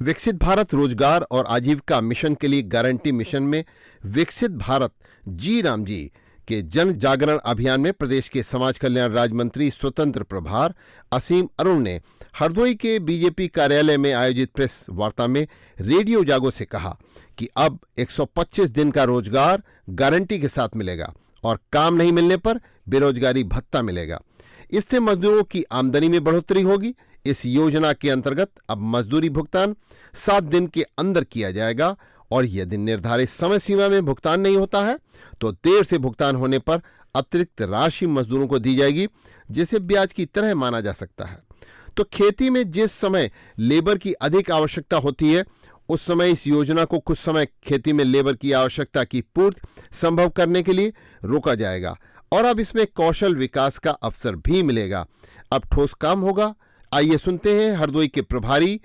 विकसित भारत रोजगार और आजीविका मिशन के लिए गारंटी मिशन में विकसित भारत जी राम जी के जन जागरण अभियान में प्रदेश के समाज कल्याण राज्य मंत्री स्वतंत्र प्रभार असीम अरुण ने हरदोई के बीजेपी कार्यालय में आयोजित प्रेस वार्ता में रेडियो जागो से कहा कि अब 125 दिन का रोजगार गारंटी के साथ मिलेगा और काम नहीं मिलने पर बेरोजगारी भत्ता मिलेगा। इससे मजदूरों की आमदनी में बढ़ोतरी होगी। इस योजना के अंतर्गत अब मजदूरी भुगतान 7 दिन के अंदर किया जाएगा और यदि निर्धारित समय सीमा में भुगतान नहीं होता है तो देर से भुगतान होने पर अतिरिक्त राशि मजदूरों को दी जाएगी, जिसे ब्याज की तरह माना जा सकता है। तो खेती में जिस समय लेबर की अधिक आवश्यकता होती है उस समय इस योजना को कुछ समय खेती में लेबर की आवश्यकता की पूर्ति संभव करने के लिए रोका जाएगा और अब इसमें कौशल विकास का अवसर भी मिलेगा। अब ठोस काम होगा। आइए सुनते हैं हरदोई के प्रभारी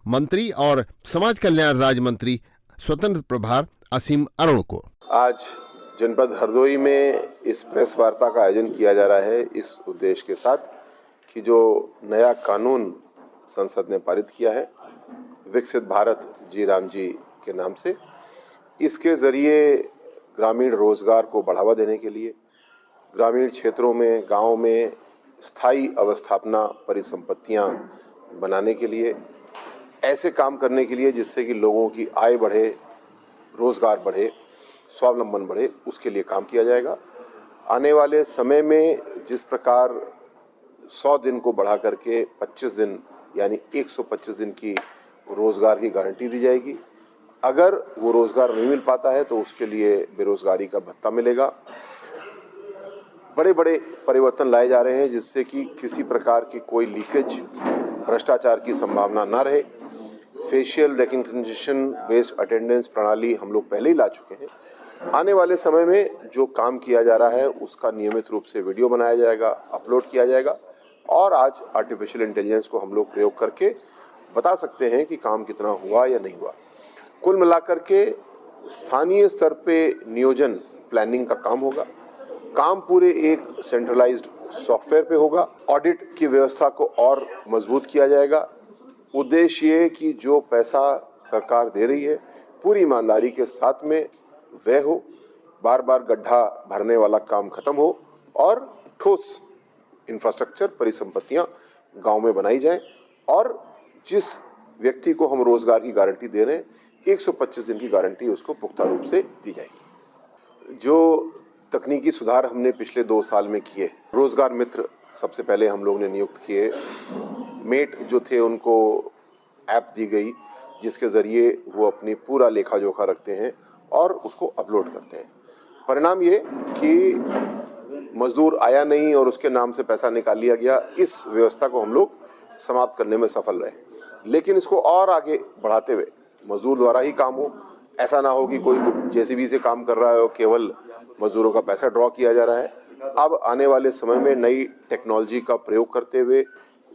मंत्री और समाज कल्याण राज्य मंत्री स्वतंत्र प्रभार असीम अरुण को। आज जनपद हरदोई में इस प्रेस वार्ता का आयोजन किया जा रहा है इस उद्देश्य के साथ कि जो नया कानून संसद ने पारित किया है विकसित भारत जी राम जी के नाम से, इसके जरिए ग्रामीण रोजगार को बढ़ावा देने के लिए ग्रामीण क्षेत्रों में गांव में स्थायी अवस्थापना परिसंपत्तियां बनाने के लिए, ऐसे काम करने के लिए जिससे कि लोगों की आय बढ़े, रोजगार बढ़े, स्वावलंबन बढ़े, उसके लिए काम किया जाएगा। आने वाले समय में जिस प्रकार 100 दिन को बढ़ा करके 25 दिन यानी 125 दिन की रोजगार की गारंटी दी जाएगी। अगर वो रोजगार नहीं मिल पाता है तो उसके लिए बेरोजगारी का भत्ता मिलेगा। बड़े बड़े परिवर्तन लाए जा रहे हैं जिससे कि किसी प्रकार की कोई लीकेज, भ्रष्टाचार की संभावना ना रहे। फेशियल रिकग्निशन बेस्ड अटेंडेंस प्रणाली हम लोग पहले ही ला चुके हैं। आने वाले समय में जो काम किया जा रहा है उसका नियमित रूप से वीडियो बनाया जाएगा, अपलोड किया जाएगा और आज आर्टिफिशियल इंटेलिजेंस को हम लोग प्रयोग करके बता सकते हैं कि काम कितना हुआ या नहीं हुआ। कुल मिलाकर के स्थानीय स्तर पे नियोजन प्लानिंग का काम होगा। काम पूरे एक सेंट्रलाइज्ड सॉफ्टवेयर पे होगा। ऑडिट की व्यवस्था को और मजबूत किया जाएगा। उद्देश्य ये कि जो पैसा सरकार दे रही है पूरी ईमानदारी के साथ में व्यय हो, बार बार गड्ढा भरने वाला काम खत्म हो और ठोस इंफ्रास्ट्रक्चर परिसंपत्तियां गांव में बनाई जाएं और जिस व्यक्ति को हम रोजगार की गारंटी दे रहे हैं 125 दिन की गारंटी उसको पुख्ता रूप से दी जाएगी। जो तकनीकी सुधार हमने पिछले 2 साल में किए, रोजगार मित्र सबसे पहले हम लोग ने नियुक्त किए, मेट जो थे उनको ऐप दी गई जिसके जरिए वो अपनी पूरा लेखा जोखा रखते हैं और उसको अपलोड करते हैं। परिणाम ये कि मजदूर आया नहीं और उसके नाम से पैसा निकाल लिया गया। इस व्यवस्था को हम लोग समाप्त करने में सफल रहे, लेकिन इसको और आगे बढ़ाते हुए मजदूर द्वारा ही काम हो। ऐसा ना हो कि कोई जेसीबी से काम कर रहा है और केवल मजदूरों का पैसा ड्रॉ किया जा रहा है। अब आने वाले समय में नई टेक्नोलॉजी का प्रयोग करते हुए,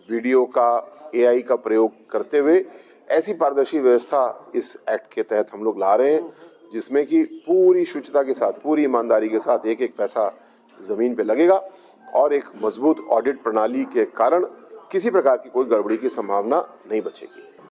वीडियो का, एआई का प्रयोग करते हुए ऐसी पारदर्शी व्यवस्था इस एक्ट के तहत हम लोग ला रहे हैं जिसमें कि पूरी शुचिता के साथ, पूरी ईमानदारी के साथ एक एक पैसा जमीन पे लगेगा और एक मजबूत ऑडिट प्रणाली के कारण किसी प्रकार की कोई गड़बड़ी की संभावना नहीं बचेगी।